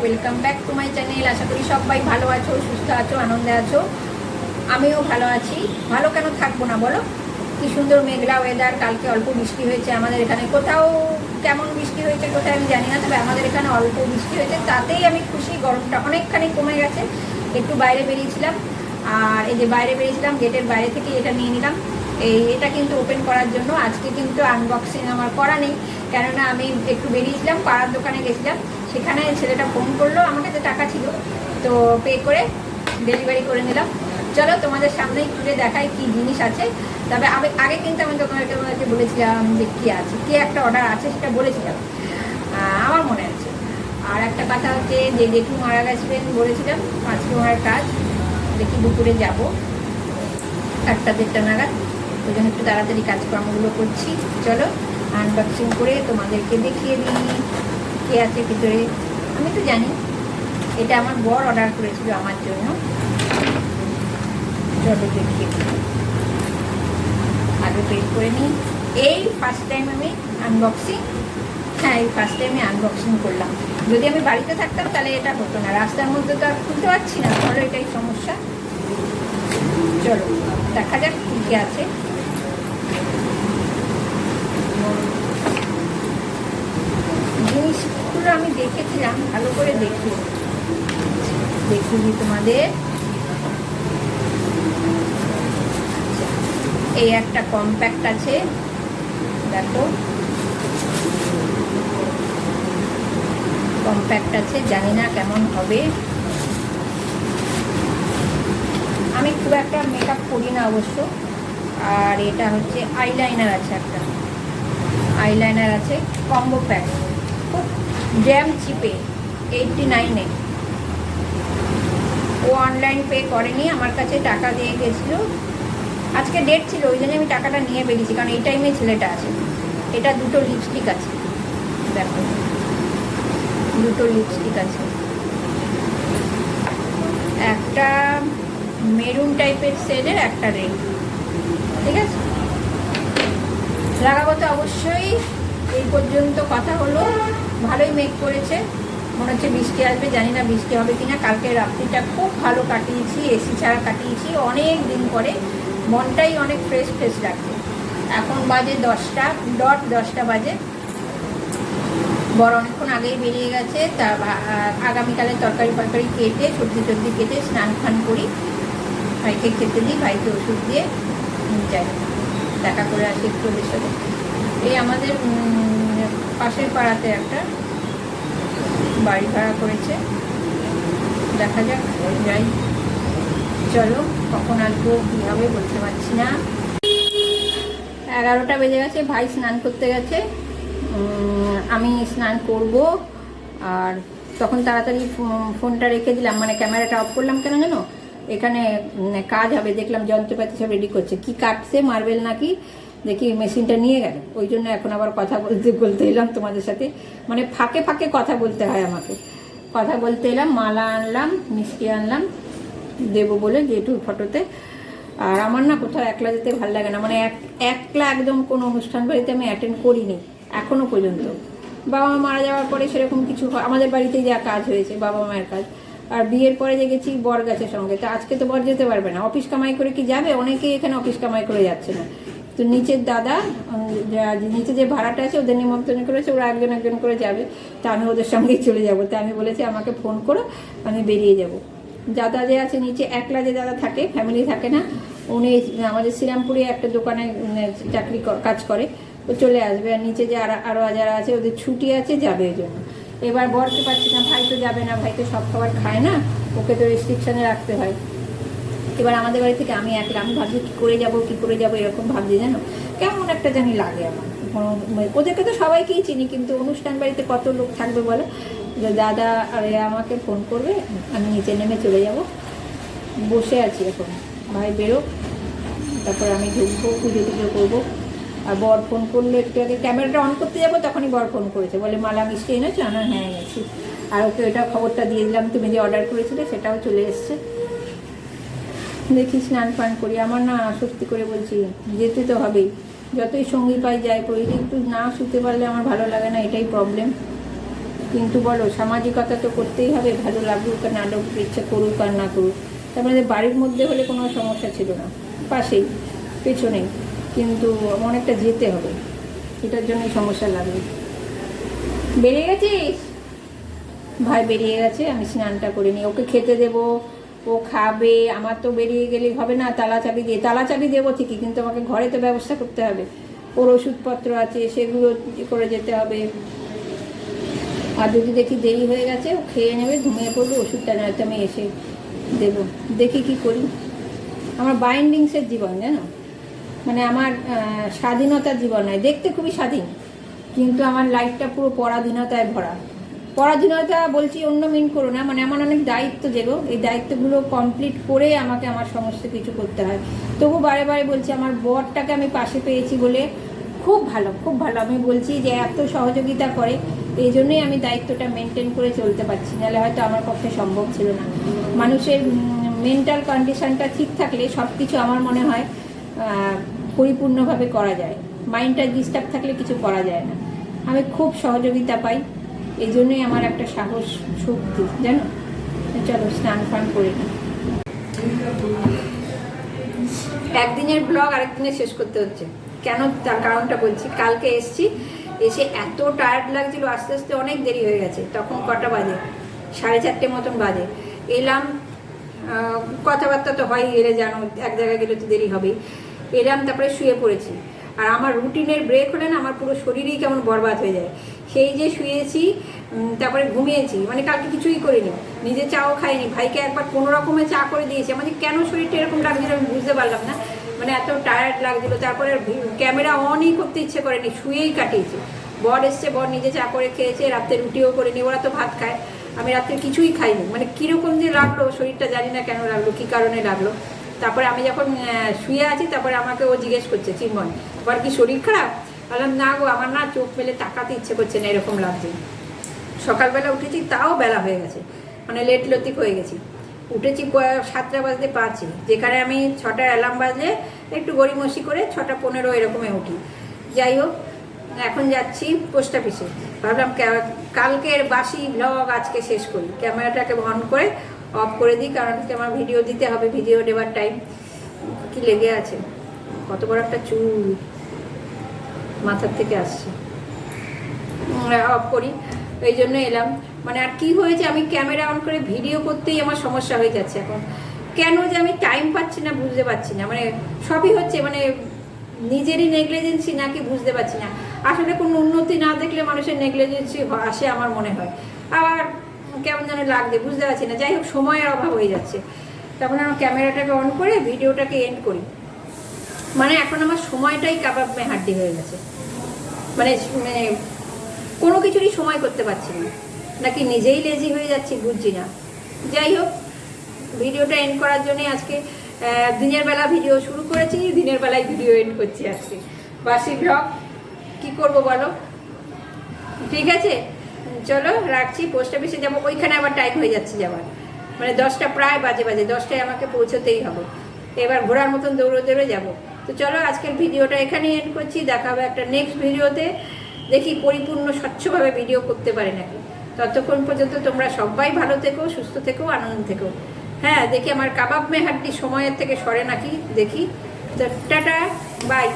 Welcome back to my channel. আশা করি সবাই ভালো আছো, সুস্থ আছো, আনন্দে আছো। আমিও ভালো আছি। ভালো কেন থাকবো না বলো? কি সুন্দর মেঘলা ওয়েদার। কালকে অল্প বৃষ্টি হয়েছে আমাদের এখানে, কোথাও কেমন বৃষ্টি হয়েছে কোথায় আমি জানি না, তবে আমাদের এখানে অল্প বৃষ্টি হয়েছে, তাতেই আমি খুশি। গরমটা অনেকখানি কমে গেছে। একটু বাইরে বেরিয়েছিলাম, আর এই যে বাইরে বেরিয়েছিলাম গেটের বাইরে থেকে এটা নিয়ে নিলাম। এটা কিন্তু ওপেন করার জন্য। আজকে কিন্তু আনবক্সিং আমার করা নেই, কেননা আমি একটু বেরিয়েছিলাম, পাড়ার দোকানে গেছিলাম। সেখানে ছেলেটা ফোন করলো, আমার কাছে টাকা ছিল, তো পে করে ডেলিভারি করে নিলাম। চলো তোমাদের সামনেই খুলে দেখাই কি জিনিস আছে। তবে আগে কিন্তু আমি তোমাদেরকে বলেছিলাম যে কী আছে, কী একটা অর্ডার আছে সেটা বলেছিলাম, আমার মনে আছে। আর একটা কথা হচ্ছে যে জেঠু মারা গেছিলেন বলেছিলাম, আজকে ওনার কাজ, দেখি দুপুরে যাবো 1টা-1:30 নাগাদ। ওই জন্য একটু তাড়াতাড়ি কাজকর্মগুলো করছি। চলো আনবক্সিং করে তোমাদেরকে দেখিয়ে দিই কে আছে ভিতরে। আমি তো জানি এটা আমার বর অর্ডার করেছিল আমার জন্য। চলো দেখিয়ে দিই, আগে পেড করে নিই। এই ফার্স্ট টাইম আমি আনবক্সিং, এই ফার্স্ট টাইমে আনবক্সিং করলাম। যদি আমি বাড়িতে থাকতাম তাহলে এটা হতো না, রাস্তার মধ্যে তো আর খুলতে পারছি না, ফলে এটাই সমস্যা। চলো দেখা যাক কী আছে। জিনিসগুলো আমি দেখেছিলাম, ভালো করে দেখিয়ে তোমাদের। এই একটা কম্প্যাক্ট আছে, দেখো কম্প্যাক্ট আছে, জানি না কেমন হবে। আমি খুব একটা মেকআপ করি না অবশ্য। আর এটা হচ্ছে আইলাইনার আছে, একটা আইলাইনার আছে, কম্বো প্যাক, খুব জ্যাম চিপে 89-এ। ও অনলাইন পে করেনি, আমার কাছে টাকা দিয়ে গেছিলো। আজকে ডেট ছিল, ওই জন্য আমি টাকাটা নিয়ে বেরিয়েছি, কারণ এই টাইমে ছেলেটা আছে। এটা দুটো লিপস্টিক আছে, দেখো দুটো লিপস্টিক আছে, একটা মেরুন টাইপের শেডের, একটা রেড। ঠিক আছে, লাগাবো তো অবশ্যই। এই পর্যন্ত কথা হলো, ভালোই মেক করেছে। মনে হচ্ছে বৃষ্টি আসবে, জানি না বৃষ্টি হবে কিনা। কালকে রাত্রিটা খুব ভালো কাটিয়েছি, এসি ছাড়া কাটিয়েছি অনেক দিন পরে। মনটাই অনেক ফ্রেশ ফ্রেশ লাগছে। এখন বাজে 10টা বাজে। বড় অনেকক্ষণ আগেই বেরিয়ে গেছে। তা আগামীকালে তরকারি কেটে, সবজি টবজি কেটে স্নান ফান করি, ভাইকে খেতে দিই, ভাইকে ওষুধ দিয়ে যাই, দেখা করে আসি একটু ওদের সাথে। এই আমাদের পাশের পাড়াতে একটা বাড়ি ভাড়া করেছে, দেখা যাক যাই। চলো কখন আসবো কী হবে বলতে পারছি না। 11টা বেজে গেছে, ভাই স্নান করতে গেছে, আমি স্নান করব। আর তখন তাড়াতাড়ি ফোনটা রেখে দিলাম, মানে ক্যামেরাটা অফ করলাম। কেন জানো, এখানে কাজ হবে, দেখলাম যন্ত্রপাতি সব রেডি করছে, কি কাটছে মার্বেল নাকি, দেখি মেশিনটা নিয়ে গেল। ওই জন্য এখন আবার কথা বলতে এলাম তোমাদের সাথে, মানে ফাঁকে ফাঁকে কথা বলতে হয় আমাকে। কথা বলতে এলাম, মালা আনলাম, মিষ্টি আনলাম দেবো বলে জেঠুর ফটোতে। আর আমার না কোথাও একলা যেতে ভালো লাগে না, মানে একলা একদম কোনো অনুষ্ঠান বাড়িতে আমি অ্যাটেন্ড করিনি এখনও পর্যন্ত। বাবা মা মারা যাওয়ার পরে সেরকম কিছু আমাদের বাড়িতেই যা কাজ হয়েছে বাবা মায়ের কাজ। আর বিয়ের পরে যে গেছি বর গেছে সঙ্গে, তো আজকে তো বর যেতে পারবে না, অফিস কামাই করে কি যাবে? অনেকেই এখানে অফিস কামাই করে যাচ্ছে না। তো নিচের দাদা, নিচে যে ভাড়াটা আছে ওদের নিমন্ত্রণ করেছে, ওরা একজন একজন করে যাবে, তা আমি ওদের সঙ্গেই চলে যাবো। তা আমি বলেছি আমাকে ফোন করো, আমি বেরিয়ে যাব। দাদা যে আছে নিচে, একলা যে দাদা থাকে, ফ্যামিলি থাকে না, উনি আমাদের শ্রীরামপুরে একটা দোকানে কাজ করে, ও চলে আসবে। আর নিচে যে আরও যারা আছে ওদের ছুটি আছে, যাবে। ওই জন্য এবার বরকে পাচ্ছি না, ভাই তো যাবে না, ভাই তো সব খাবার খায় না, ওকে তো রেস্ট্রিকশানে রাখতে হয়। এবার আমাদের বাড়ি থেকে আমি একলা, আমি ভাবছি কী করে যাবো এরকম ভাবছি, জানো কেমন একটা জানি লাগে আমার। ওদেরকে তো সবাইকেই চিনি, কিন্তু অনুষ্ঠান বাড়িতে কত লোক থাকবে বলো। দাদা আর আমাকে ফোন করবে, আমি নিচে নেমে চলে যাব। বসে আছি এখন, ভাই বেরো, তারপর আমি ঢুকবো, পুজো করবো। আর বর ফোন করলো একটু আগে, ক্যামেরাটা অন করতে যাবো, তখনই বর ফোন করেছে, বলে মালা মিষ্টি এনেছো? না, হ্যাঁ এনেছি। আর ওকে ওটা খবরটা দিয়ে দিলাম, তুমি যে অর্ডার করেছিলে সেটাও চলে এসছে। দেখি স্নান ফান করি। আমার না সত্যি করে বলছি যেতে তো হবেই, যতই সঙ্গী পাই যাই করি, একটু না শুতে পারলে আমার ভালো লাগে না, এটাই প্রবলেম। কিন্তু বলো সামাজিকতা তো করতেই হবে, ভালো লাগুক আর না লাগুক, ইচ্ছা করুক আর না করুক। তারপরে বাড়ির মধ্যে হলে কোনো সমস্যা ছিল না, পাশেই পেছনেই, কিন্তু অনেকটা যেতে হবে, এটার জন্যই সমস্যা লাগবে। বেরিয়ে গেছিস? ভাই বেরিয়ে গেছে, আমি স্নানটা করে নিই, ওকে খেতে দেবো, ও খাবে। আমার তো বেরিয়ে গেলে হবে না, তালা চাবি দিয়ে, তালা চাবি দেবো ঠিকই, কিন্তু আমাকে ঘরে তো ব্যবস্থা করতে হবে, ওর ওষুধপত্র আছে সেগুলো করে যেতে হবে। আর যদি দেখি দেরি হয়ে গেছে, ও খেয়ে নেবে, ঘুমিয়ে পড়বে, ওষুধটা নয়তো আমি এসে দেবো, দেখি কি করি। আমার বাইন্ডিংসের জীবন জানো, মানে আমার স্বাধীনতার জীবন নয়, দেখতে খুবই স্বাধীন, কিন্তু আমার লাইফটা পুরো পরাধীনতায় ভরা। পরাধীনতা বলছি অন্য মিন করো না, মানে আমার অনেক দায়িত্ব যেগো, এই দায়িত্বগুলো কমপ্লিট করে আমাকে আমার সমস্ত কিছু করতে হয়। তবু বারে বারে বলছি, আমার বরটাকে আমি পাশে পেয়েছি বলে খুব ভালো, খুব ভালো। আমি বলছি যে এত সহযোগিতা করে, এই জন্যই আমি দায়িত্বটা মেনটেন করে চলতে পারছি, নাহলে হয়তো আমার পক্ষে সম্ভব ছিল না। মানুষের মেন্টাল কন্ডিশনটা ঠিক থাকলে সব কিছু আমার মনে হয় পরিপূর্ণভাবে করা যায়, মাইন্ডটা ডিস্টার্ব থাকলে কিছু করা যায় না। আমি খুব সহযোগিতা পাই, এই জন্যই আমার একটা সাহস, শক্তি জানো। চলো স্নান ফান করে নিই। একদিনের ব্লগ আরেকদিনে শেষ করতে হচ্ছে, কেন তার কারণটা বলছি। কালকে এসছি, এসে এত টায়ার্ড লাগছিল, আস্তে আস্তে অনেক দেরি হয়ে গেছে। তখন কটা বাজে? 4:30 মতন বাজে। এলাম, কথাবার্তা তো হয়, এলে জানো এক জায়গায় গেলে তো দেরি হবেই। এলাম, তারপরে শুয়ে পড়েছি। আর আমার রুটিনের ব্রেক হলে না আমার পুরো শরীরই কেমন বরবাদ হয়ে যায়। সেই যে শুয়েছি, তারপরে ঘুমিয়েছি, মানে কালকে কিছুই করিনি, নিজে চাও খাইনি, ভাইকে একবার কোনো রকমে চা করে দিয়েছি। আমাদের কেন শরীরটা এরকম লাগছিল আমি বুঝতে পারলাম না, মানে এত টায়ার্ড লাগছিল। তারপরে ক্যামেরা অনই করতে ইচ্ছে করেনি, শুয়েই কাটিয়েছি। বর এসছে, বর নিজে চা করে খেয়েছে, রাত্রে রুটিও করিনি, ওরা তো ভাত খায়, আমি রাত্রে কিছুই খাইনি। মানে কীরকম যে লাগলো শরীরটা, জানি না কেন লাগলো, কী কারণে লাগলো। তারপরে আমি যখন শুয়ে আছি, তারপরে আমাকে ও জিজ্ঞেস করছে, চিন্ময় আবার কি শরীর খারাপ? বললাম না গো, আমার না চোখ মেলে তাকাতে ইচ্ছে করছে না, এরকম লাগছে। সকালবেলা উঠেছি, তাও বেলা হয়ে গেছে, মানে লেট লতিক হয়ে গেছি। উঠেছি 7টা বাজতে পারছি, যেখানে আমি 6টার অ্যালার্ম বাজলে একটু গড়িমসি করে 6:15 এরকমে উঠি। যাই হোক, এখন যাচ্ছি পোস্ট অফিসে। ভাবলাম কালকের বাসি ব্লগ আজকে শেষ করি, ক্যামেরাটাকে অন করে অফ করে দিই, কারণ আমার ভিডিও দিতে হবে, ভিডিও দেওয়ার টাইম। কি লেগে আছে, কত বড় একটা চুল মাথার থেকে আসছে, অফ করি, এই জন্য এলাম। মানে আর কি হয়েছে, আমি ক্যামেরা অন করে ভিডিও করতেই আমার সমস্যা হয়ে যাচ্ছে এখন। কেন যে আমি টাইম পাচ্ছি না বুঝতে পারছি না, মানে সবই হচ্ছে মানে নিজেরই নেগলিজেন্সি নাকি বুঝতে পারছি না। আসলে কোনো উন্নতি না দেখলে মানুষের নেগলিজেন্সি আসে আমার মনে হয়, আবার কেমন যেন লাগবে, বুঝতে পারছি না। যাই হোক, সময়ের অভাব হয়ে যাচ্ছে। তখন আমার ক্যামেরাটাকে অন করে ভিডিওটাকে এন্ড করি। মানে এখন আমার সময়টাই কাবাব মে হাড্ডি হয়ে গেছে, মানে মানে কোনো কিছুরই সময় করতে পারছি না, নাকি নিজেই লেজি হয়ে যাচ্ছি বুঝছি না। যাই হোক, ভিডিওটা এন্ড করার জন্যে আজকে দিনের বেলা ভিডিও শুরু করেছি, দিনের বেলায় ভিডিও এন্ড করছি আজকে। বাসি ব্লগ কী করবো বলো। ঠিক আছে, চলো রাখছি, পোস্ট অফিসে যাবো, ওইখানে আবার টাইম হয়ে যাচ্ছে যাবার, মানে 10টা প্রায় বাজে, 10টায় আমাকে পৌঁছতেই হবে। এবার ঘোরার মতন দৌড়ে দৌড়ে যাবো। তো চলো আজকের ভিডিওটা এখানেই এন্ড করছি, দেখা হবে একটা নেক্সট ভিডিওতে। দেখি পরিপূর্ণ স্বচ্ছভাবে ভিডিও করতে পারি নাকি। ততক্ষণ পর্যন্ত তোমরা সবাই ভালো থেকো, সুস্থ থেকো, আনন্দ থেকো। হ্যাঁ, দেখি আমার কাবাব মে হাড্ডি সময়ের থেকে সরে নাকি, দেখি। তো টাটা, বাই।